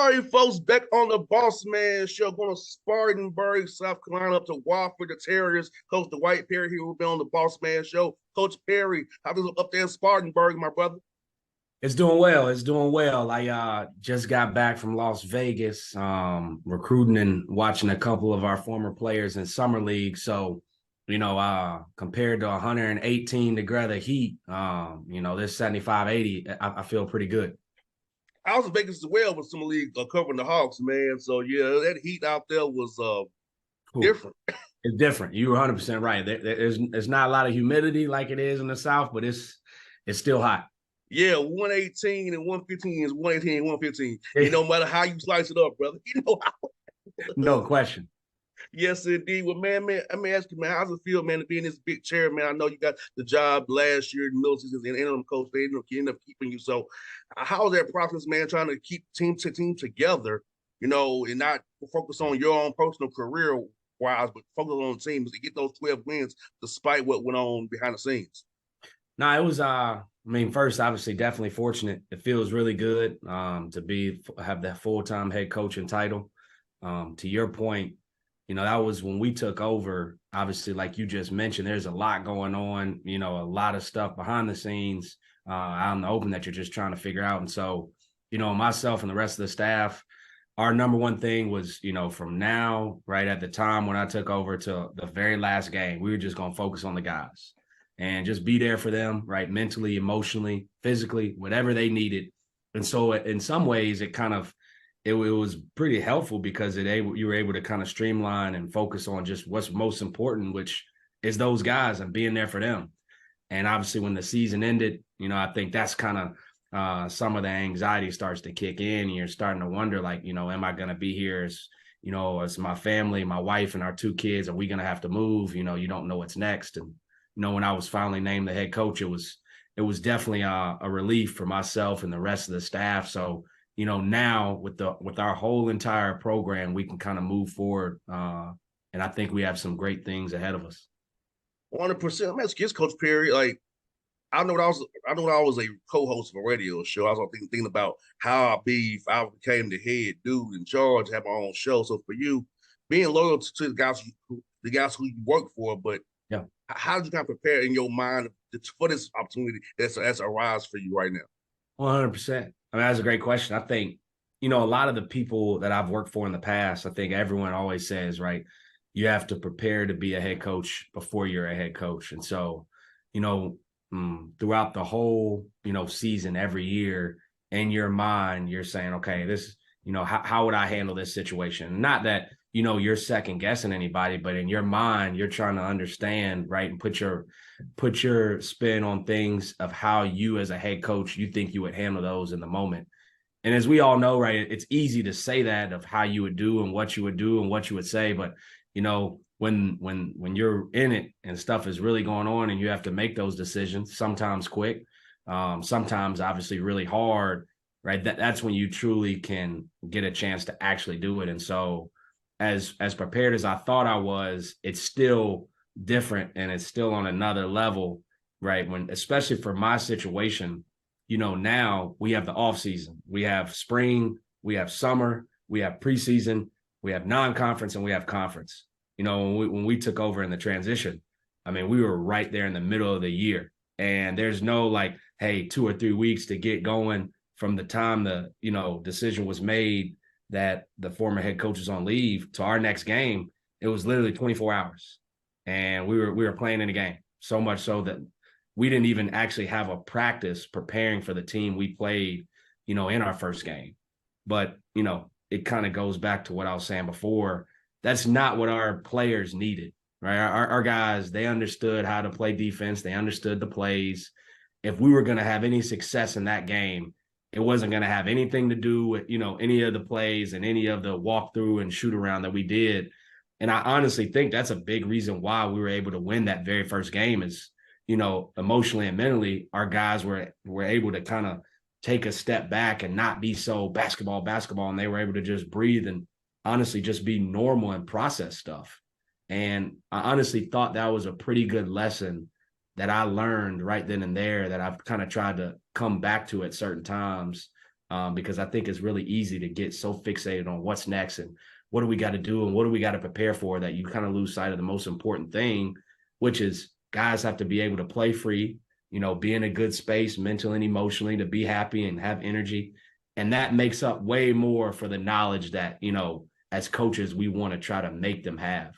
All right, folks, back on the Bossman show, going to Spartanburg, South Carolina, up to Wofford, the Terriers. Coach Dwight Perry here will be on the Bossman show. Coach Perry, how's it up there in Spartanburg, my brother? It's doing well. It's doing well. I just got back from Las Vegas, recruiting and watching a couple of our former players in summer league. So, compared to 118 degree heat, this 75, 80, I feel pretty good. I was in Vegas as well with some league covering the Hawks, man. So yeah, that heat out there was Cool. different. It's different. You were 100% right. There's not a lot of humidity like it is in the South, but it's still hot. Yeah, 118 and 115 is 118 and 115. No matter how you slice it up, brother. No question. Yes, indeed. Well, man, let me ask you, man, how's it feel, man, to be in this big chair, man? I know you got the job last year in the middle season and interim coach. They end up keeping you. So, how's that process, man, trying to keep team together, and not focus on your own personal career wise, but focus on the team to get those 12 wins despite what went on behind the scenes? No, it was first, obviously, definitely fortunate. It feels really good to have that full-time head coaching title. To your point, that was when we took over. Obviously, like you just mentioned, there's a lot going on, a lot of stuff behind the scenes out in the open that you're just trying to figure out. And so, myself and the rest of the staff, our number one thing was, from now, right at the time when I took over to the very last game, we were just going to focus on the guys and just be there for them, right? Mentally, emotionally, physically, whatever they needed. And so in some ways, it was pretty helpful because you were able to kind of streamline and focus on just what's most important, which is those guys and being there for them. And obviously when the season ended, I think that's kind of some of the anxiety starts to kick in and you're starting to wonder, like, am I going to be here as my family, my wife and our two kids, are we going to have to move? You don't know what's next. And, when I was finally named the head coach, it was definitely a relief for myself and the rest of the staff. So, now with our whole entire program, we can kind of move forward. And I think we have some great things ahead of us. 100%. I'm asking Coach Perry, like, I know when I was a co-host of a radio show. I was thinking about how I'd be if I became the head dude in charge, have my own show. So for you, being loyal to the guys who you work for, but Yeah. how did you kind of prepare in your mind for this opportunity that's arise for you right now? 100%. That's a great question. I think, a lot of the people that I've worked for in the past, I think everyone always says, right, you have to prepare to be a head coach before you're a head coach. And so, throughout the whole, season, every year, in your mind, you're saying, okay, this, how would I handle this situation? Not that, you're second guessing anybody, but in your mind, you're trying to understand, right, and put your spin on things of how you as a head coach, you think you would handle those in the moment. And as we all know, right, it's easy to say that of how you would do and what you would do and what you would say, but when you're in it and stuff is really going on and you have to make those decisions, sometimes quick, sometimes obviously really hard, right? That's when you truly can get a chance to actually do it. And so as prepared as I thought I was, it's still different and it's still on another level, right? Especially for my situation, now we have the off season, we have spring, we have summer, we have preseason, we have non-conference, and we have conference. When we took over in the transition, we were right there in the middle of the year, and there's no like, hey, 2 or 3 weeks to get going from the time the decision was made that the former head coach is on leave to our next game. It was literally 24 hours, and we were playing in the game, so much so that we didn't even actually have a practice preparing for the team we played, in our first game. But, it kind of goes back to what I was saying before. That's not what our players needed, right? Our guys, they understood how to play defense. They understood the plays. If we were going to have any success in that game, it wasn't going to have anything to do with, any of the plays and any of the walkthrough and shoot around that we did. And I honestly think that's a big reason why we were able to win that very first game is, emotionally and mentally, our guys were able to kind of take a step back and not be so basketball. And they were able to just breathe and honestly just be normal and process stuff. And I honestly thought that was a pretty good lesson that I learned right then and there that I've kind of tried to come back to at certain times because I think it's really easy to get so fixated on what's next and what do we got to do and what do we got to prepare for that you kind of lose sight of the most important thing, which is guys have to be able to play free, be in a good space mentally and emotionally, to be happy and have energy. And that makes up way more for the knowledge that, as coaches, we want to try to make them have.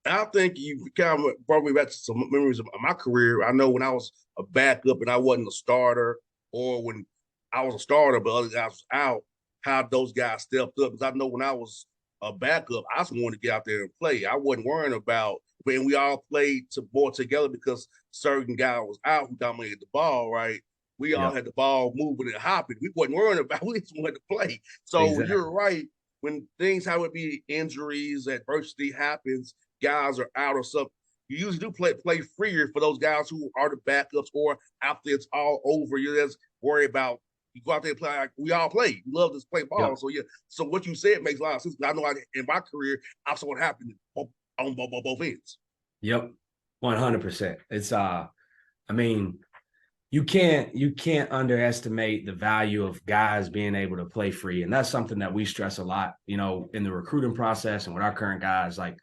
I think you kind of brought me back to some memories of my career. I know when I was a backup and I wasn't a starter, or when I was a starter but other guys was out, how those guys stepped up. Because I know when I was a backup, I just wanted to get out there and play. I wasn't worrying about when we all played more together because certain guy was out who dominated the ball, right? We all Yep. had the ball moving and hopping. We wasn't worrying about it. We just wanted to play. So Exactly. you're right. When things have to be injuries, adversity happens, guys are out or something, you usually do play freer for those guys who are the backups or after it's all over. You just worry about you go out there and play like we all play. We love to play ball. Yep. So yeah. So what you said makes a lot of sense. I know in my career, I saw what happened on both ends. Yep. 100%. It's I mean, you can't underestimate the value of guys being able to play free. And that's something that we stress a lot, in the recruiting process and with our current guys. Like,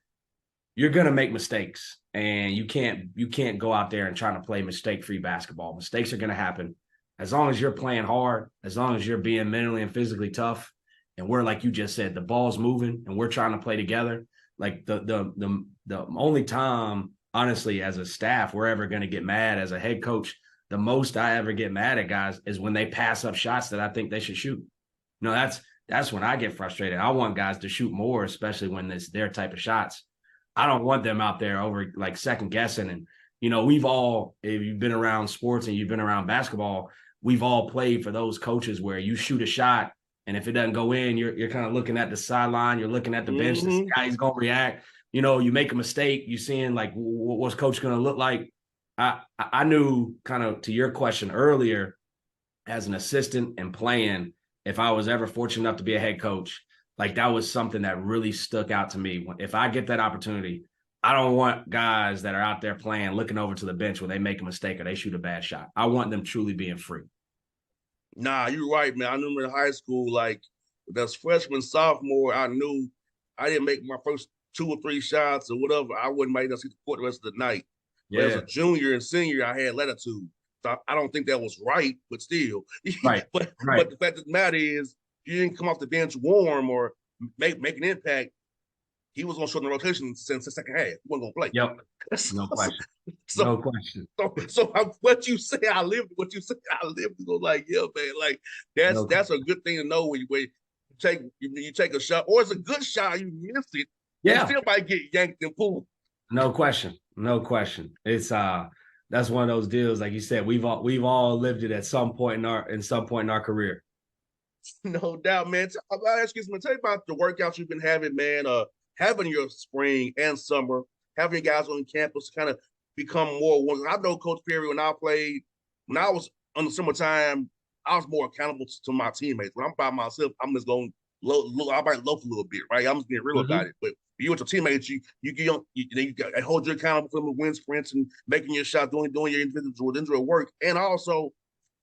you're going to make mistakes, and you can't go out there and try to play mistake-free basketball. Mistakes are going to happen. As long as you're playing hard, as long as you're being mentally and physically tough, and we're, like you just said, the ball's moving and we're trying to play together. Like, the only time, honestly, as a staff, we're ever going to get mad as a head coach, the most I ever get mad at guys is when they pass up shots that I think they should shoot. That's when I get frustrated. I want guys to shoot more, especially when it's their type of shots. I don't want them out there over like second guessing. And, we've all, if you've been around sports and you've been around basketball, we've all played for those coaches where you shoot a shot, and if it doesn't go in, you're kind of looking at the sideline, you're looking at the bench to see how he's going to react. You make a mistake, you're seeing like what's coach going to look like. I knew, kind of to your question earlier, as an assistant and playing, if I was ever fortunate enough to be a head coach, like that was something that really stuck out to me. If I get that opportunity, I don't want guys that are out there playing, looking over to the bench when they make a mistake or they shoot a bad shot. I want them truly being free. Nah, you're right, man. I remember in high school, like that's freshman, sophomore, I knew I didn't make my first 2 or 3 shots or whatever. I wouldn't make that see the court the rest of the night. But as Yeah. a junior and senior, I had latitude. So I don't think that was right, but still. Right. but Right. the fact of the matter is, you didn't come off the bench warm or make an impact. He was going to show the rotation since the second half. He wasn't going to Yep. play. so, No question. so, No question. what you say, I lived. What you say, I lived. Go like, yeah, man. Like No that's a question. good thing to know when you take a shot, or it's a good shot, you miss it, you Yeah. still might get yanked and pulled. No question. No question. It's that's one of those deals, like you said, we've all lived it at some point in our career. No doubt, man. I'll ask you something. Tell you about the workouts you've been having, man. Having your spring and summer, having your guys on campus kind of become more one. I know Coach Perry when when I was on the summertime, I was more accountable to my teammates. When I'm by myself, I'm just going I might loaf a little bit, right? I'm just being real about Mm-hmm. it. But you with your teammates, I hold you accountable for the win sprints and making your shot, doing your individual work, and also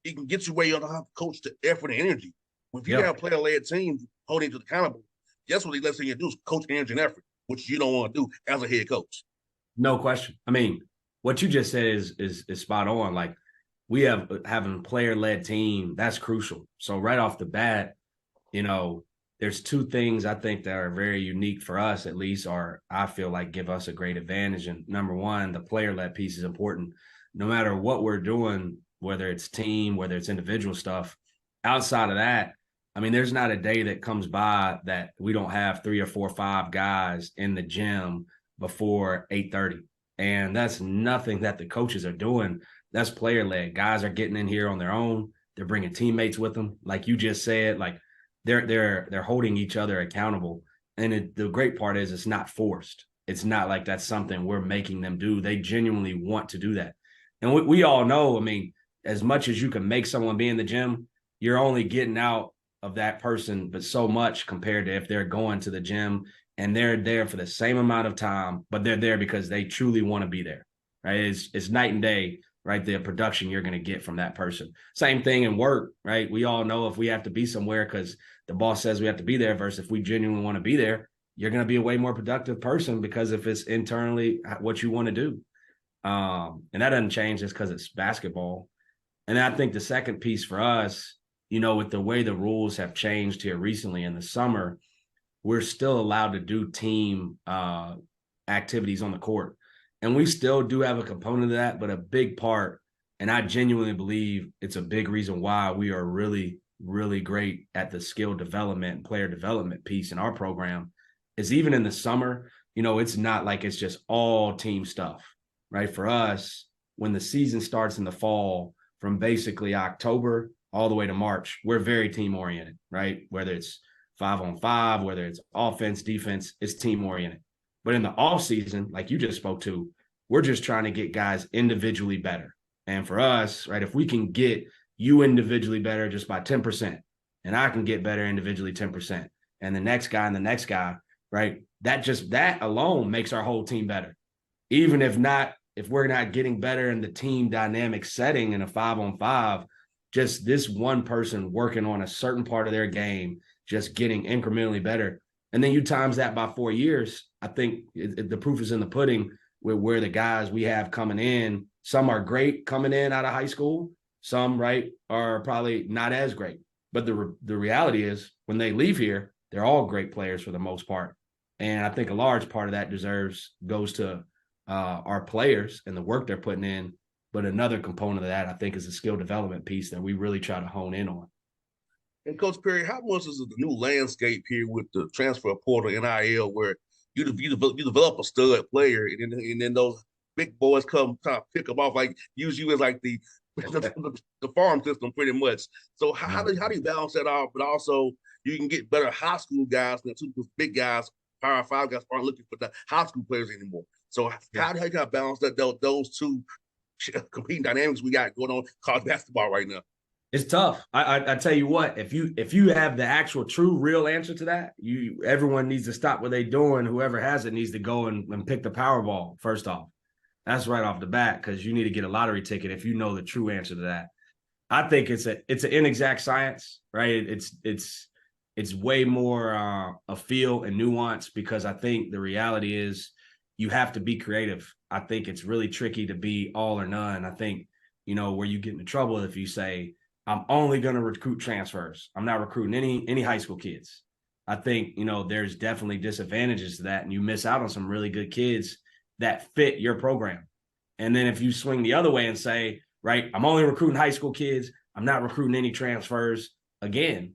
it can get you where you don't have to coach the effort and energy. If you Yeah. have player-led teams holding you accountable, guess what they let you do is coach energy and effort, which you don't want to do as a head coach. No question. I mean, what you just said is spot on. Like, we having a player-led team, that's crucial. So right off the bat, there's 2 things I think that are very unique for us, at least, or I feel like give us a great advantage. And number one, the player-led piece is important. No matter what we're doing, whether it's team, whether it's individual stuff, outside of that, I mean, there's not a day that comes by that we don't have 3 or 4 or 5 guys in the gym before 8:30. And that's nothing that the coaches are doing. That's player-led. Guys are getting in here on their own. They're bringing teammates with them. Like you just said, like they're holding each other accountable. And the great part is it's not forced. It's not like that's something we're making them do. They genuinely want to do that. And we all know, I mean, as much as you can make someone be in the gym, you're only getting out of that person, but so much compared to if they're going to the gym and they're there for the same amount of time, but they're there because they truly want to be there, right? It's night and day right? The production you're going to get from that person. Same thing in work, right? We all know if we have to be somewhere because the boss says we have to be there versus if we genuinely want to be there, you're going to be a way more productive person because if it's internally what you want to do. And that doesn't change just because it's basketball. And I think the second piece for us, with the way the rules have changed here recently in the summer, we're still allowed to do team activities on the court. And we still do have a component of that, but a big part, and I genuinely believe it's a big reason why we are really, really great at the skill development and player development piece in our program, is even in the summer, it's not like it's just all team stuff, right? For us, when the season starts in the fall, from basically October all the way to March, we're very team oriented, right? Whether it's 5-on-5, whether it's offense, defense, it's team oriented. But in the off season, like you just spoke to, we're just trying to get guys individually better. And for us, right, if we can get you individually better just by 10%, and I can get better individually 10%, and the next guy, right, that alone makes our whole team better. Even if we're not getting better in the team dynamic setting in a 5-on-5, just this one person working on a certain part of their game, just getting incrementally better. And then you times that by 4 years, I think the proof is in the pudding with where the guys we have coming in. Some are great coming in out of high school. Some, right, are probably not as great. But the reality is when they leave here, they're all great players for the most part. And I think a large part of that goes to our players and the work they're putting in. But another component of that, I think, is the skill development piece that we really try to hone in on. And Coach Perry, how much is the new landscape here with the transfer portal NIL, where you develop a stud player, and then those big boys come try to pick them off, like use you as like the farm system pretty much. So how do you balance that out? But also you can get better high school guys than two big guys, Power 5 guys aren't looking for the high school players anymore. So how do you kind of balance that those two competing dynamics we got going on college basketball right now? It's tough. I tell you what, if you have the actual true real answer to that, everyone needs to stop what they're doing. Whoever has it needs to go and pick the Powerball first off. That's right off the bat, because you need to get a lottery ticket if you know the true answer to that. I think it's an inexact science, right? It's way more a feel and nuance, because I think the reality is you have to be creative. I think it's really tricky to be all or none. I think, where you get into trouble if you say, I'm only going to recruit transfers. I'm not recruiting any high school kids. I think, there's definitely disadvantages to that, and you miss out on some really good kids that fit your program. And then if you swing the other way and say, right, I'm only recruiting high school kids, I'm not recruiting any transfers. Again,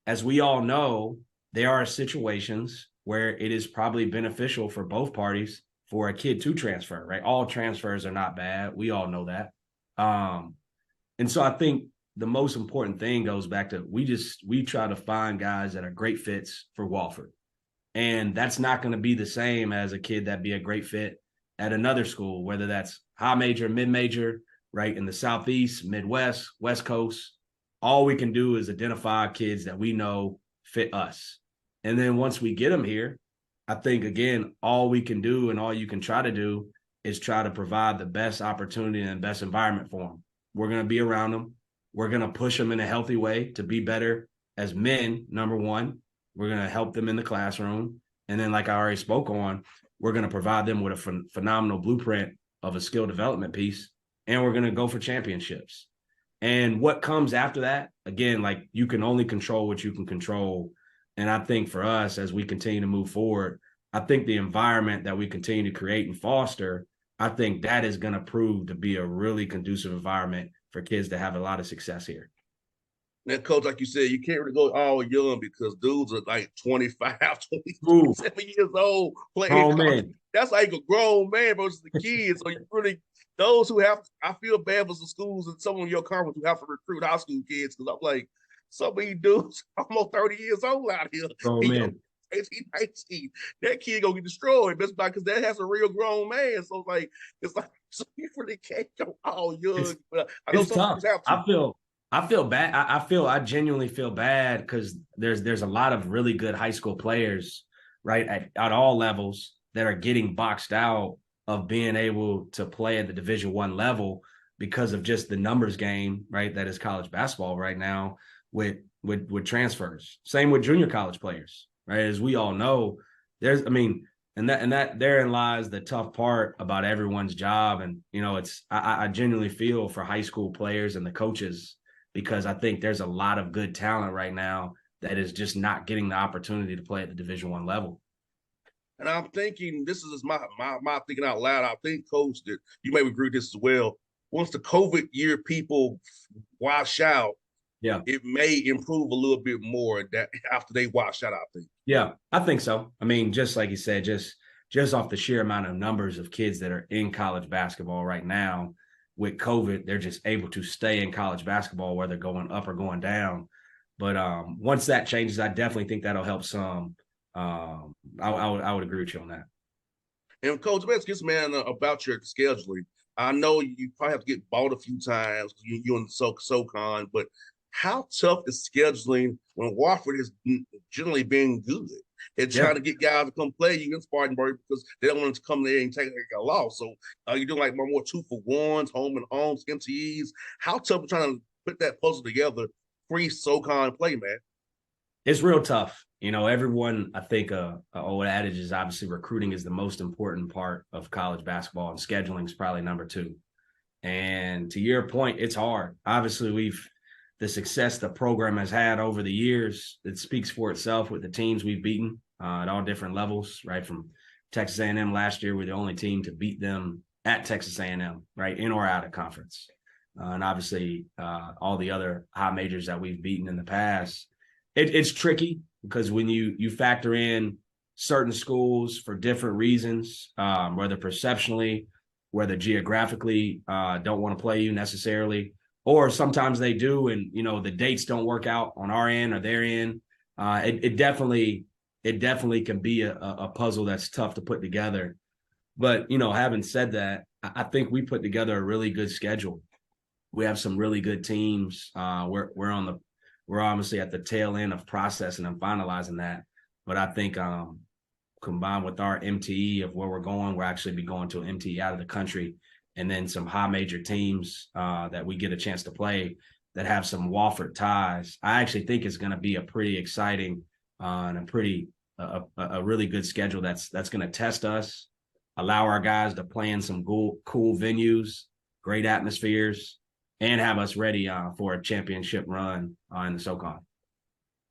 as we all know, there are situations where it is probably beneficial for both parties for a kid to transfer, right? All transfers are not bad. We all know that. And so I think the most important thing goes back to we try to find guys that are great fits for Wofford. And that's not going to be the same as a kid that'd be a great fit at another school, whether that's high major, mid-major, right, in the Southeast, Midwest, West Coast. All we can do is identify kids that we know fit us. And then once we get them here, I think, again, all we can do and all you can try to do is try to provide the best opportunity and best environment for them. We're going to be around them. We're going to push them in a healthy way to be better as men, number one. We're going to help them in the classroom. And then, like I already spoke on, we're going to provide them with a phenomenal blueprint of a skill development piece, and we're going to go for championships. And what comes after that, again, like, you can only control what you can control. And I think for us, as we continue to move forward, I think the environment that we continue to create and foster, I think that is going to prove to be a really conducive environment for kids to have a lot of success here. Now, Coach, like you said, you can't really go all young because dudes are like 25, 27 years old playing. Man. That's like a grown man versus the kids. So you really, those who have, I feel bad for some schools and some of your conference who have to recruit high school kids, because I'm like, some of these dudes almost 30 years old out here. Oh, man. 18, 19. That kid gonna get destroyed. That's because that has a real grown man. So it's like so you really can't go all young. I know some tough. have to. I feel bad. I genuinely feel bad because there's a lot of really good high school players, right, at all levels that are getting boxed out of being able to play at the Division I level because of just the numbers game, right? That is college basketball right now with transfers. Same with junior college players, right? As we all know, and that therein lies the tough part about everyone's job. And, I genuinely feel for high school players and the coaches, because I think there's a lot of good talent right now that is just not getting the opportunity to play at the Division I level. And I'm thinking, this is my thinking out loud. I think, Coach, that you may agree with this as well. Once the COVID year people wash out, yeah, it may improve a little bit more that after they wash out, I think. Yeah, I think so. I mean, just like you said, just off the sheer amount of numbers of kids that are in college basketball right now with COVID, they're just able to stay in college basketball, whether going up or going down. But once that changes, I definitely think that'll help some. I would agree with you on that. And Coach, let's get man about your scheduling. I know you probably have to get bought a few times. You and SoCon, but how tough is scheduling when Wofford has generally been good? They're trying to get guys to come play you in Spartanburg because they don't want to come there and take a loss. So you're doing like more 2-for-1s, home and homes, MTEs. How tough is trying to put that puzzle together, free SoCon play, man? It's real tough. Everyone, I think, old adage is obviously recruiting is the most important part of college basketball, and scheduling is probably number 2. And to your point, it's hard. Obviously, the success the program has had over the years, it speaks for itself with the teams we've beaten at all different levels, right? From Texas A&M last year, we're the only team to beat them at Texas A&M, right, in or out of conference. And obviously, all the other high majors that we've beaten in the past. It's tricky because when you factor in certain schools for different reasons, whether perceptionally, whether geographically, don't want to play you necessarily, or sometimes they do, and the dates don't work out on our end or their end. It definitely can be a puzzle that's tough to put together. But having said that, I think we put together a really good schedule. We have some really good teams. We're obviously at the tail end of processing and finalizing that. But I think combined with our MTE of where we're going, we'll actually be going to an MTE out of the country, and then some high major teams that we get a chance to play that have some Wofford ties. I actually think it's going to be a pretty exciting and a really good schedule that's going to test us, allow our guys to play in some cool venues, great atmospheres, and have us ready for a championship run in the SoCon.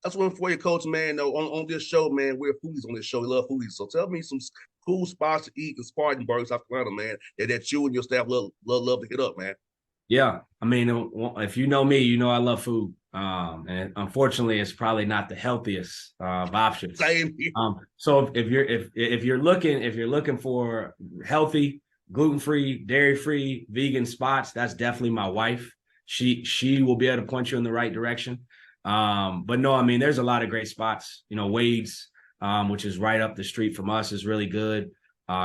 That's one for you, Coach, man. On this show, man, we're foodies on this show. We love foodies. So tell me some cool spots to eat in Spartanburg, South Carolina, man, that you and your staff love to hit up, man. Yeah. I mean, if you know me, I love food. And unfortunately, it's probably not the healthiest of options. Same here. So if you're looking for healthy, gluten-free, dairy-free, vegan spots, that's definitely my wife. She will be able to point you in the right direction. But no, I mean, there's a lot of great spots. Wade's, which is right up the street from us, is really good.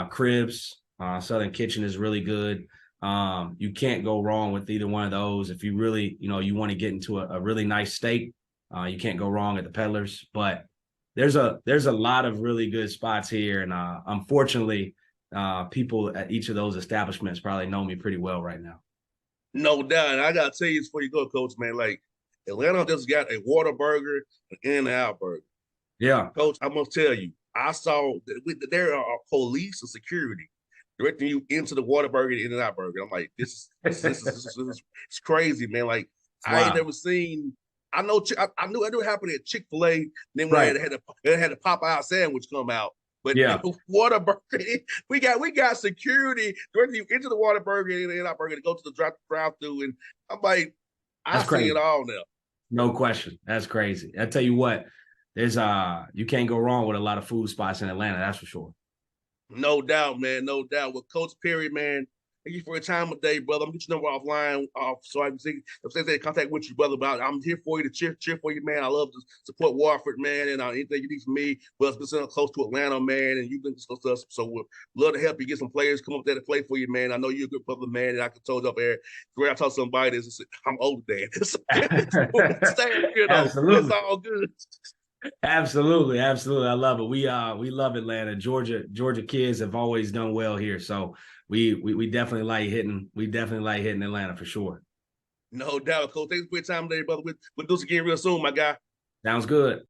Cribs, Southern Kitchen is really good. You can't go wrong with either one of those. If you really, you want to get into a really nice steak, you can't go wrong at the Peddlers. But there's a lot of really good spots here, and unfortunately, people at each of those establishments probably know me pretty well right now. No doubt. And I gotta tell you this before you go, Coach, man. Like, Atlanta just got a Whataburger, an In-N-Out burger. Yeah, Coach, I must tell you, I saw there are police and security directing you into the Whataburger and In-N-Out burger. I'm like, this is it's crazy, man. Like, wow. I ain't never seen. I knew it happened at Chick-fil-A. Then when they had the Popeye sandwich come out. But Whataburger, we got security directing you into the Whataburger and In-N-Out burger to go to the drive-through, and I'm like, I see it all now. No question, that's crazy. I tell you what, there's you can't go wrong with a lot of food spots in Atlanta. That's for sure. No doubt, man. No doubt. With Coach Perry, man, thank you for your time today, brother. I'm gonna get your number offline so I can stay in contact with you, brother. But I'm here for you to cheer for you, man. I love to support Wofford, man, and anything you need from me. Well, it's been close to Atlanta, man, and you've been close to us, so we'd love to help you get some players come up there to play for you, man. I know you're a good brother, man, and I can told you up there. Where I talk to somebody, I'm older than. Absolutely, it's all good. Absolutely. I love it. We love Atlanta. Georgia kids have always done well here. So we definitely like hitting. We definitely like hitting Atlanta for sure. No doubt, Coach. Thanks for your time today, brother. We'll do this again real soon, my guy. Sounds good.